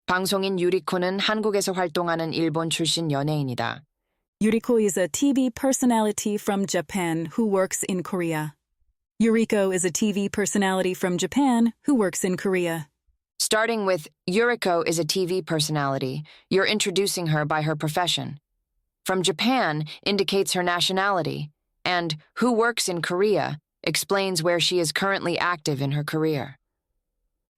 방송인 유리코는 한국에서 활동하는 일본 출신 연예인이다. Yuriko is a TV personality from Japan who works in Korea. Yuriko is a TV personality from Japan who works in Korea. Starting with Yuriko is a TV personality, you're introducing her by her profession. From Japan indicates her nationality, and who works in Korea explains where she is currently active in her career.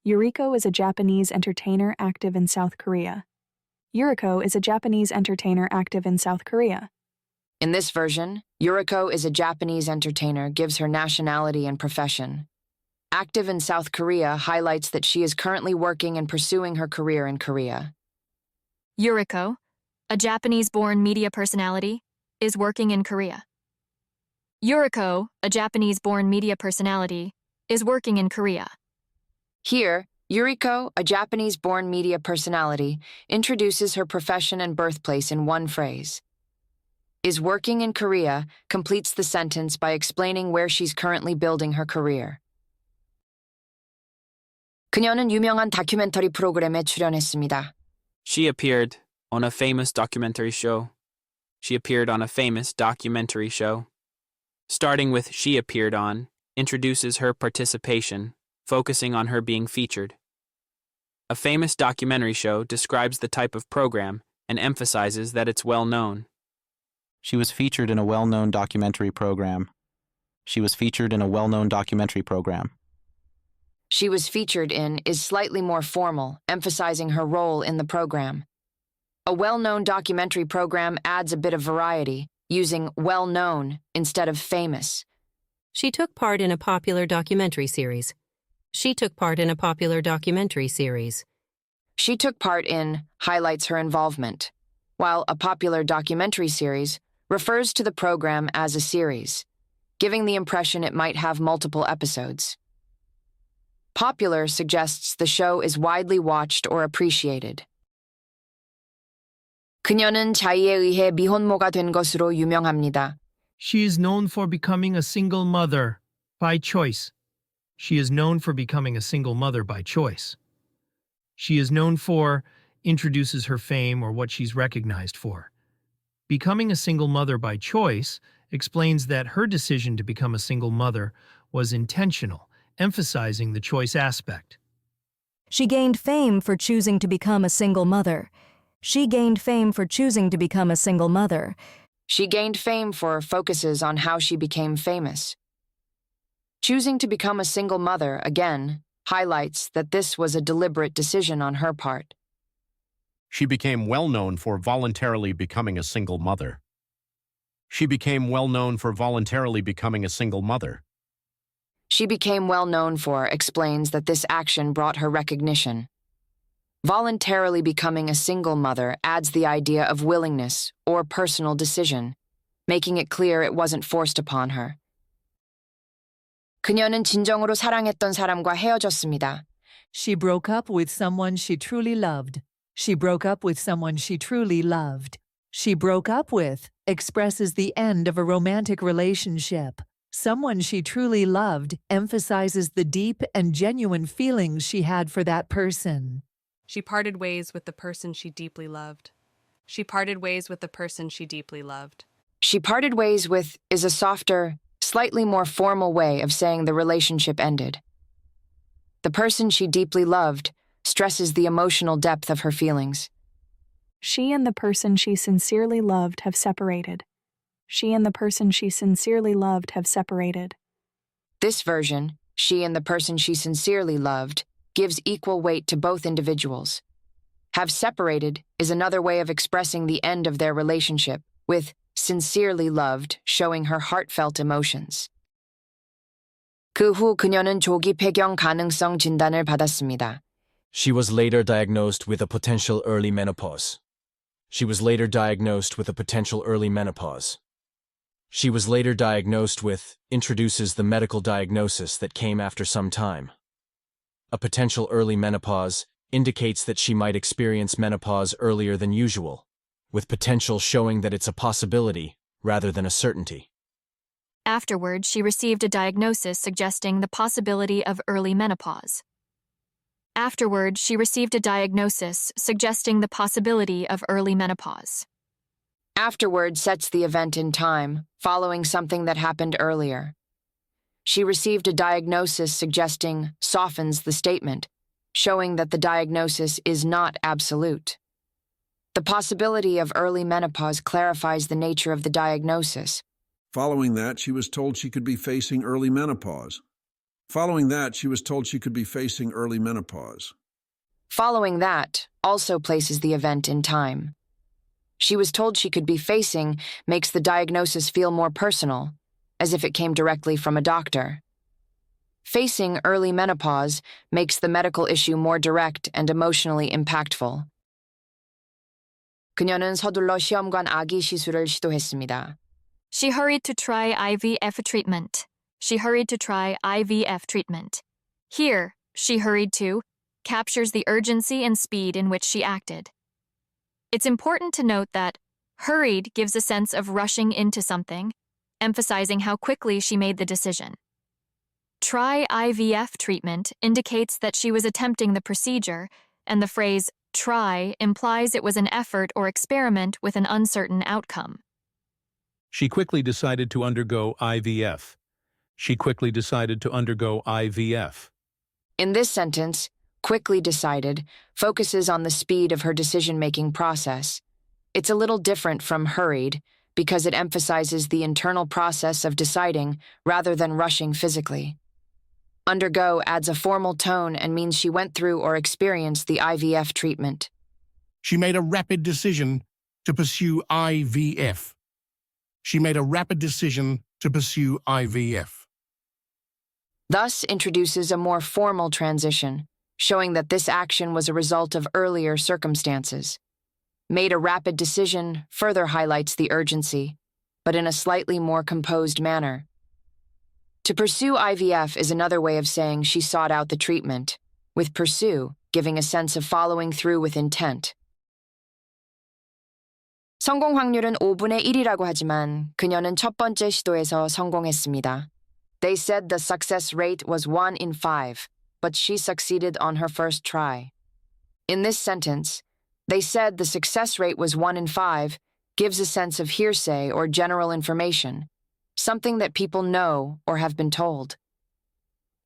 Yuriko is a Japanese entertainer active in South Korea. Yuriko is a Japanese entertainer active in South Korea. In this version, Yuriko is a Japanese entertainer gives her nationality and profession. Active in South Korea highlights that she is currently working and pursuing her career in Korea. Yuriko, a Japanese-born media personality, is working in Korea. Yuriko, a Japanese-born media personality, is working in Korea. Here, Yuriko, a Japanese-born media personality, introduces her profession and birthplace in one phrase. Is working in Korea completes the sentence by explaining where she's currently building her career. 그녀는 유명한 다큐멘터리 프로그램에 출연했습니다. She appeared on a famous documentary show. She appeared on a famous documentary show. Starting with she appeared on introduces her participation, focusing on her being featured. A famous documentary show describes the type of program and emphasizes that it's well known. She was featured in a well-known documentary program. She was featured in a well-known documentary program. She was featured in is slightly more formal, emphasizing her role in the program. A well-known documentary program adds a bit of variety, using well-known instead of famous. She took part in a popular documentary series. She took part in a popular documentary series. She took part in highlights her involvement, while a popular documentary series refers to the program as a series, giving the impression it might have multiple episodes. Popular suggests the show is widely watched or appreciated. 그녀는 자의에 의해 미혼모가 된 것으로 유명합니다. She is known for becoming a single mother by choice. She is known for becoming a single mother by choice. She is known for introduces her fame or what she's recognized for. Becoming a single mother by choice explains that her decision to become a single mother was intentional, emphasizing the choice aspect. She gained fame for choosing to become a single mother. She gained fame for choosing to become a single mother. She gained fame for focuses on how she became famous. Choosing to become a single mother, again, highlights that this was a deliberate decision on her part. She became well known for voluntarily becoming a single mother. She became well known for voluntarily becoming a single mother. She became well known for explains that this action brought her recognition. Voluntarily becoming a single mother adds the idea of willingness or personal decision, making it clear it wasn't forced upon her. 그녀는 진정으로 사랑했던 사람과 헤어졌습니다. She broke up with someone she truly loved. She broke up with someone she truly loved. She broke up with expresses the end of a romantic relationship. Someone she truly loved emphasizes the deep and genuine feelings she had for that person. She parted ways with the person she deeply loved. She parted ways with the person she deeply loved. She parted ways with is a softer, slightly more formal way of saying the relationship ended. The person she deeply loved stresses the emotional depth of her feelings. She and the person she sincerely loved have separated. She and the person she sincerely loved have separated. This version, she and the person she sincerely loved, gives equal weight to both individuals. Have separated is another way of expressing the end of their relationship, with sincerely loved showing her heartfelt emotions. 그 후 그녀는 조기 폐경 가능성 진단을 받았습니다. She was later diagnosed with a potential early menopause. She was later diagnosed with a potential early menopause. She was later diagnosed with introduces the medical diagnosis that came after some time. A potential early menopause indicates that she might experience menopause earlier than usual, with potential showing that it's a possibility rather than a certainty. Afterward, she received a diagnosis suggesting the possibility of early menopause. Afterward, she received a diagnosis suggesting the possibility of early menopause. Afterward sets the event in time, following something that happened earlier. She received a diagnosis suggesting softens the statement, showing that the diagnosis is not absolute. The possibility of early menopause clarifies the nature of the diagnosis. Following that, she was told she could be facing early menopause. Following that, she was told she could be facing early menopause. Following that also places the event in time. She was told she could be facing makes the diagnosis feel more personal, as if it came directly from a doctor. Facing early menopause makes the medical issue more direct and emotionally impactful. 그녀는 서둘러 시험관 아기 시술을 시도했습니다. She hurried to try IVF treatment. She hurried to try IVF treatment. Here, she hurried to captures the urgency and speed in which she acted. It's important to note that hurried gives a sense of rushing into something, emphasizing how quickly she made the decision. Try IVF treatment indicates that she was attempting the procedure, and the phrase try implies it was an effort or experiment with an uncertain outcome. She quickly decided to undergo IVF. She quickly decided to undergo IVF. In this sentence, quickly decided focuses on the speed of her decision-making process. It's a little different from hurried because it emphasizes the internal process of deciding rather than rushing physically. Undergo adds a formal tone and means she went through or experienced the IVF treatment. She made a rapid decision to pursue IVF. She made a rapid decision to pursue IVF. Thus introduces a more formal transition, showing that this action was a result of earlier circumstances. Made a rapid decision further highlights the urgency, but in a slightly more composed manner. To pursue IVF is another way of saying she sought out the treatment, with pursue giving a sense of following through with intent. 성공 확률은 5분의 1이라고 하지만 그녀는 첫 번째 시도에서 성공했습니다. They said the success rate was 1 in 5, but she succeeded on her first try. In this sentence, they said the success rate was 1 in 5 gives a sense of hearsay or general information, something that people know or have been told.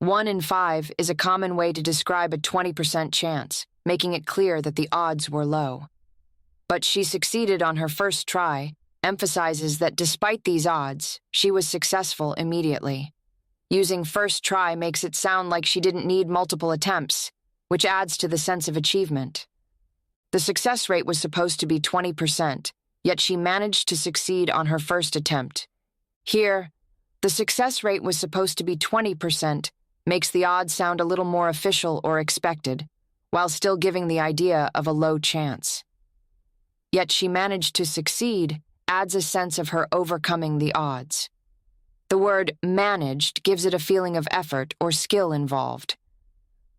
1 in 5 is a common way to describe a 20% chance, making it clear that the odds were low. But she succeeded on her first try emphasizes that despite these odds, she was successful immediately. Using first try makes it sound like she didn't need multiple attempts, which adds to the sense of achievement. The success rate was supposed to be 20%, yet she managed to succeed on her first attempt. Here, the success rate was supposed to be 20%, makes the odds sound a little more official or expected, while still giving the idea of a low chance. Yet she managed to succeed adds a sense of her overcoming the odds. The word managed gives it a feeling of effort or skill involved.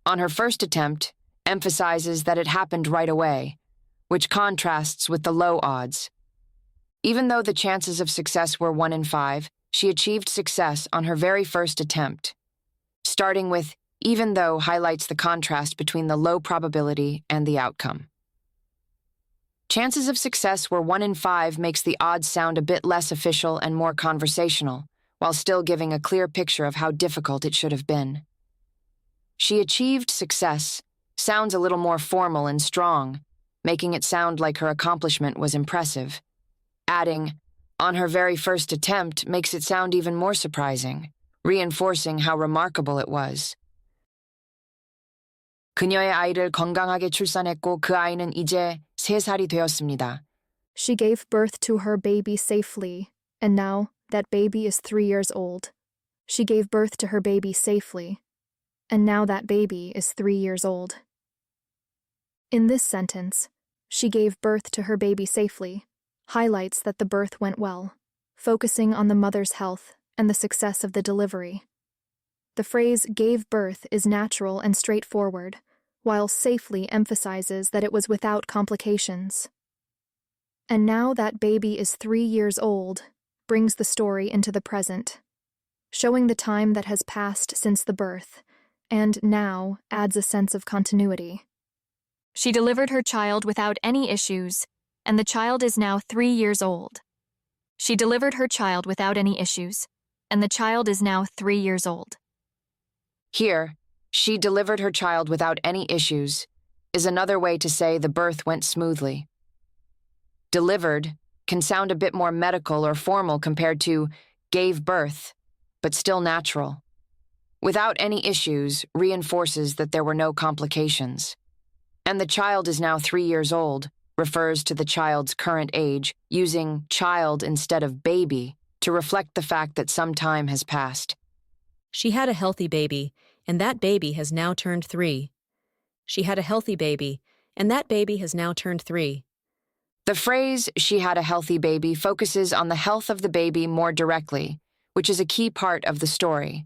On her first attempt, emphasizes that it happened right away, which contrasts with the low odds. Even though the chances of success were 1 in 5, she achieved success on her very first attempt. Starting with even though highlights the contrast between the low probability and the outcome. Chances of success were 1 in 5 makes the odds sound a bit less official and more conversational, while still giving a clear picture of how difficult it should have been. She achieved success sounds a little more formal and strong, making it sound like her accomplishment was impressive. Adding, on her very first attempt makes it sound even more surprising, reinforcing how remarkable it was. 그녀의 아이를 건강하게 출산했고 그 아이는 이제 3살이 되었습니다. She gave birth to her baby safely, and now that baby is 3 years old. She gave birth to her baby safely, and now that baby is 3 years old. In this sentence, she gave birth to her baby safely, highlights that the birth went well, focusing on the mother's health and the success of the delivery. The phrase gave birth is natural and straightforward, while safely emphasizes that it was without complications. And now that baby is 3 years old brings the story into the present, showing the time that has passed since the birth, and now adds a sense of continuity. She delivered her child without any issues, and the child is now 3 years old. She delivered her child without any issues, and the child is now 3 years old. Here, she delivered her child without any issues is another way to say the birth went smoothly. Delivered can sound a bit more medical or formal compared to gave birth, but still natural. Without any issues reinforces that there were no complications. And the child is now 3 years old refers to the child's current age, using child instead of baby to reflect the fact that some time has passed. She had a healthy baby, and that baby has now turned 3. She had a healthy baby, and that baby has now turned 3. The phrase, she had a healthy baby, focuses on the health of the baby more directly, which is a key part of the story.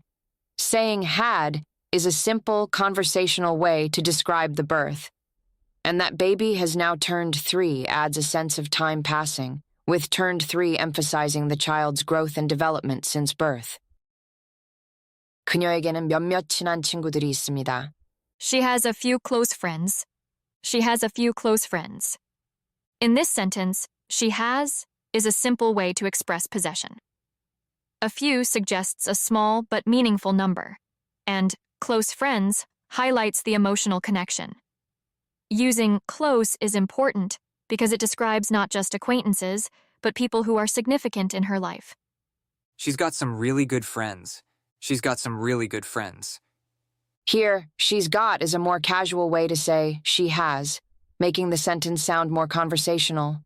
Saying had is a simple conversational way to describe the birth. And that baby has now turned 3 adds a sense of time passing, with turned 3 emphasizing the child's growth and development since birth. 그녀에게는 몇몇 친한 친구들이 있습니다. She has a few close friends. She has a few close friends. In this sentence, she has is a simple way to express possession. A few suggests a small but meaningful number, and close friends highlights the emotional connection. Using close is important because it describes not just acquaintances, but people who are significant in her life. She's got some really good friends. She's got some really good friends. Here, she's got is a more casual way to say she has, making the sentence sound more conversational.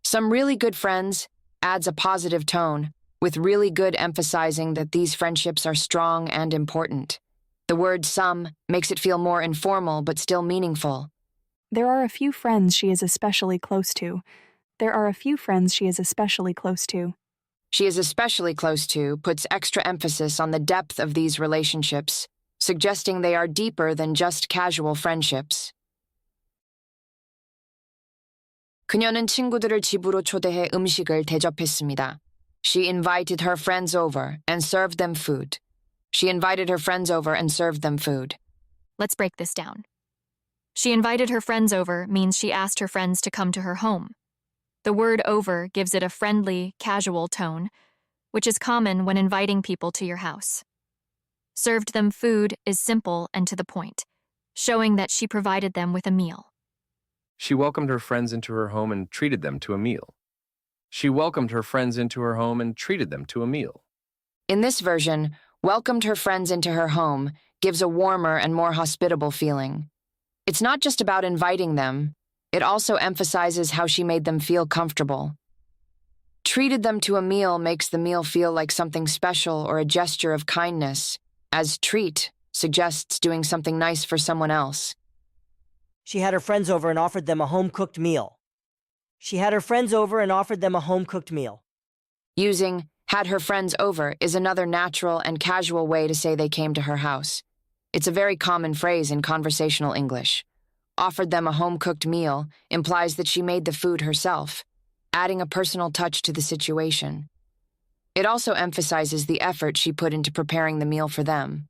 Some really good friends adds a positive tone, with really good emphasizing that these friendships are strong and important. The word some makes it feel more informal but still meaningful. There are a few friends she is especially close to. There are a few friends she is especially close to. She is especially close to puts extra emphasis on the depth of these relationships, suggesting they are deeper than just casual friendships. 그녀는 친구들을 집으로 초대해 음식을 대접했습니다. She invited her friends over and served them food. She invited her friends over and served them food. Let's break this down. She invited her friends over means she asked her friends to come to her home. The word over gives it a friendly, casual tone, which is common when inviting people to your house. Served them food is simple and to the point, showing that she provided them with a meal. She welcomed her friends into her home and treated them to a meal. She welcomed her friends into her home and treated them to a meal. In this version, welcomed her friends into her home gives a warmer and more hospitable feeling. It's not just about inviting them, it also emphasizes how she made them feel comfortable. Treated them to a meal makes the meal feel like something special or a gesture of kindness, as treat suggests doing something nice for someone else. She had her friends over and offered them a home-cooked meal. She had her friends over and offered them a home-cooked meal. Using had her friends over is another natural and casual way to say they came to her house. It's a very common phrase in conversational English. Offered them a home-cooked meal implies that she made the food herself, adding a personal touch to the situation. It also emphasizes the effort she put into preparing the meal for them.